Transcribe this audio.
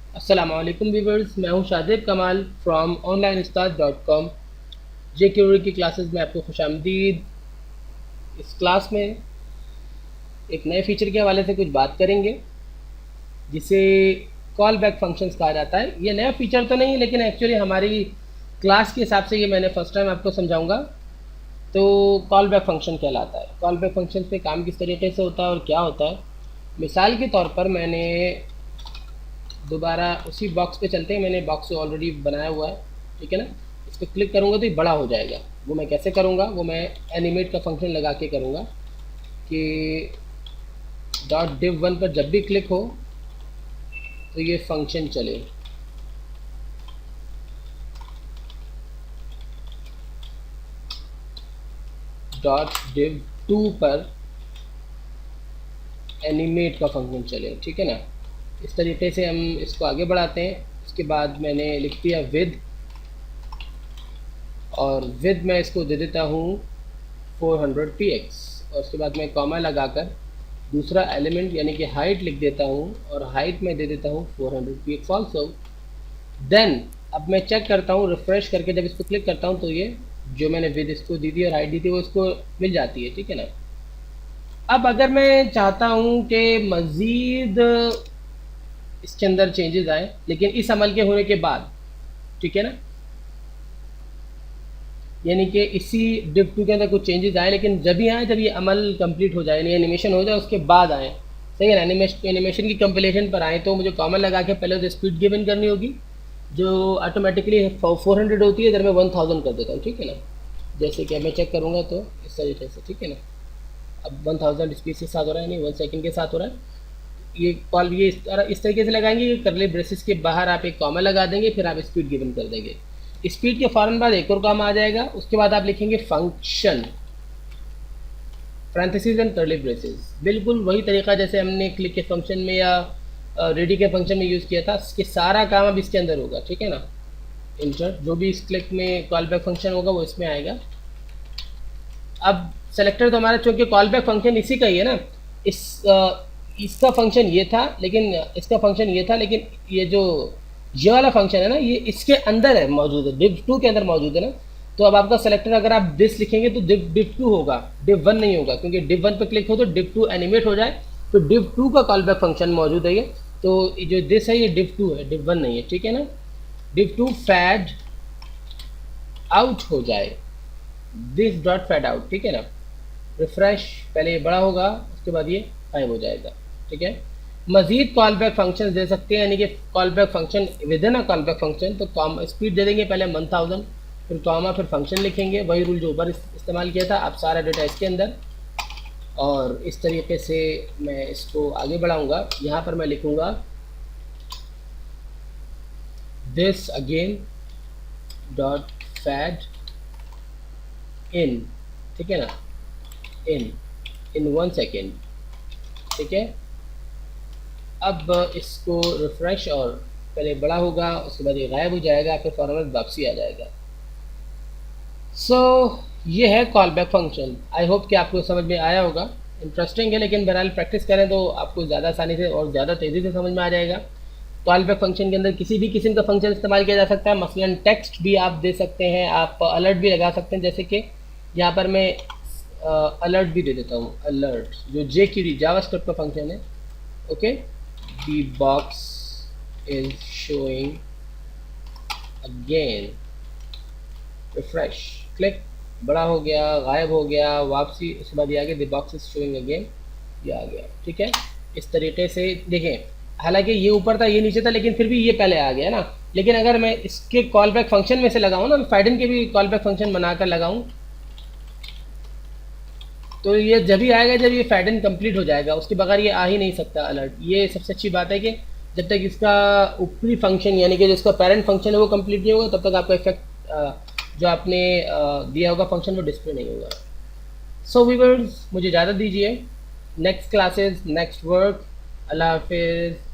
अस्सलाम वालेकुम व्यूवर्स, मैं हूं शादिब कमाल फ्रॉम onlinestars.com। जेक्यूरी की क्लासेस में आपको खुशामदीद। इस क्लास में एक नए फीचर के हवाले से कुछ बात करेंगे जिसे कॉल बैक फंक्शंस कहा जाता है। ये नया फीचर तो नहीं है, लेकिन एक्चुअली हमारी क्लास के हिसाब से ये मैंने फर्स्ट टाइम आपको समझाऊंगा। तो कॉल बैक फंक्शन कहलाता है। कॉल बैक फंक्शन पे काम किस तरीके से होता है और क्या होता है। मिसाल के तौर पर मैंने दोबारा उसी बॉक्स पे चलते हैं। मैंने बॉक्स ऑलरेडी बनाया हुआ है, ठीक है ना। इस पर क्लिक करूँगा तो ये बड़ा हो जाएगा। वो मैं कैसे करूँगा, वो मैं एनिमेट का फंक्शन लगा के करूँगा कि .div1 पर जब भी क्लिक हो तो ये फंक्शन चले। .div2 पर एनिमेट का फंक्शन चले, ठीक है ना। इस तरीके से हम इसको आगे बढ़ाते हैं। उसके बाद मैंने लिख दिया विद, और विद मैं इसको दे देता हूँ 400px, और उसके बाद मैं कॉमा लगाकर दूसरा एलिमेंट यानी कि हाइट लिख देता हूँ, और हाइट में दे देता हूँ 400px ऑल्सो। देन अब मैं चेक करता हूँ, रिफ्रेश करके जब इस पर क्लिक करता हूँ तो ये जो मैंने विद इसको दी थी और हाइट दी थी वो इसको मिल जाती है, ठीक है ना। अब अगर मैं चाहता हूँ कि मज़ीद इसके अंदर चेंजेस आए, लेकिन इस अमल के होने के बाद, ठीक है ना, यानी कि इसी div2 के अंदर कुछ चेंजेस आए, लेकिन जब ही आए जब ये अमल कंप्लीट हो जाए, यानी एनिमेशन हो जाए उसके बाद आए, सही है ना। एनिमेशन की कंपिलेशन पर आए तो मुझे कॉमन लगा के पहले तो स्पीड गिवन करनी होगी, जो ऑटोमेटिकली 400 होती है, इधर मैं 1000 कर देता हूँ, ठीक है ना। जैसे कि मैं चेक करूँगा तो इस तरीके से, ठीक है ना। अब 1000 स्पीड के साथ हो रहा है, नहीं 1 सेकंड के साथ हो रहा है। ये कॉल ये इस तरीके से लगाएंगे कि करली ब्रेसेस के बाहर आप एक कॉमा लगा देंगे, फिर आप स्पीड गिवन कर देंगे। स्पीड के फ़ौरन बाद एक और कॉमा आ जाएगा, उसके बाद आप लिखेंगे फंक्शन पैरेंथेसिस एंड करली ब्रेसेस। बिल्कुल वही तरीका जैसे हमने क्लिक के फंक्शन में या रेडी के फंक्शन में यूज़ किया था, इसके सारा काम अब इसके अंदर होगा, ठीक है ना। इंटर जो भी इस क्लिक में कॉल बैक फंक्शन होगा वो इसमें आएगा। अब सेलेक्टर तो हमारा चूँकि कॉल बैक फंक्शन इसी का ही है ना, इस इसका फंक्शन ये था, लेकिन इसका फंक्शन ये था, लेकिन ये वाला फंक्शन है ना, ये इसके अंदर है, मौजूद है, div2 के अंदर मौजूद है ना। तो अब आपका सेलेक्टर अगर आप दिस लिखेंगे तो div2 होगा, div1 नहीं होगा, क्योंकि div1 पर क्लिक हो तो div2 एनिमेट हो जाए, तो div2 का कॉल बैक फंक्शन मौजूद है ये। तो जो दिस है ये div2 है, div1 नहीं है, ठीक है ना। div2 फैड आउट हो जाए, दिस डॉट फैड आउट, ठीक है ना। रिफ्रेश, पहले ये बड़ा होगा, उसके बाद ये गायब हो जाएगा, ठीक है। मजीद कॉल बैक फंक्शन दे सकते हैं, यानी कि call back function with in a call back function. तो कॉम स्पीड दे देंगे पहले 1000, फिर कॉमा, फिर फंक्शन लिखेंगे, वही रूल जो ऊपर इस्तेमाल किया था। अब सारा डेटा इसके अंदर, और इस तरीके से मैं इसको आगे बढ़ाऊंगा। यहाँ पर मैं लिखूंगा दिस अगेन डॉट फैड इन, ठीक है ना, इन 1 सेकेंड, ठीक है। अब इसको रिफ्रेश, और पहले बड़ा होगा, उसके बाद ये गायब हो जाएगा, फिर फॉर्मेट वापसी आ जाएगा। ये है call back function. I hope कि आपको समझ में आया होगा। इंटरेस्टिंग है, लेकिन बहरहाल प्रैक्टिस करें तो आपको ज़्यादा आसानी से और ज़्यादा तेज़ी से समझ में आ जाएगा। कॉल बैक फंक्शन के अंदर किसी भी किस्म का फंक्शन इस्तेमाल किया जा सकता है। मसलन टेक्स्ट भी आप दे सकते हैं, आप अलर्ट भी लगा सकते हैं। जैसे कि यहाँ पर मैं अलर्ट भी दे देता हूँ, अलर्ट जो jQuery जावास्क्रिप्ट का फंक्शन है। Okay, the box is showing again, refresh, click, बड़ा हो गया, गायब हो गया, वापसी, उसके बाद ये आ गया the box is showing again, ये आ गया, ठीक है। इस तरीके से देखें, हालांकि ये ऊपर था ये नीचे था, लेकिन फिर भी ये पहले आ गया ना। लेकिन अगर मैं इसके कॉल बैक फंक्शन में से लगाऊँ ना, फाइडन के भी कॉल बैक फंक्शन बनाकर लगाऊँ, तो ये जब ही आएगा जब ये फैडन कंप्लीट हो जाएगा, उसके बगैर ये आ ही नहीं सकता अलर्ट। ये सबसे अच्छी बात है कि जब तक इसका ऊपरी फंक्शन यानी कि जो इसका पेरेंट फंक्शन है वो कंप्लीट नहीं होगा, तब तक आपका इफेक्ट जो आपने दिया होगा फंक्शन वो डिस्प्ले नहीं होगा। सो व्यूअर्स, मुझे इजाज़त दीजिए। Next classes, next work. अल्लाह हाफिज़।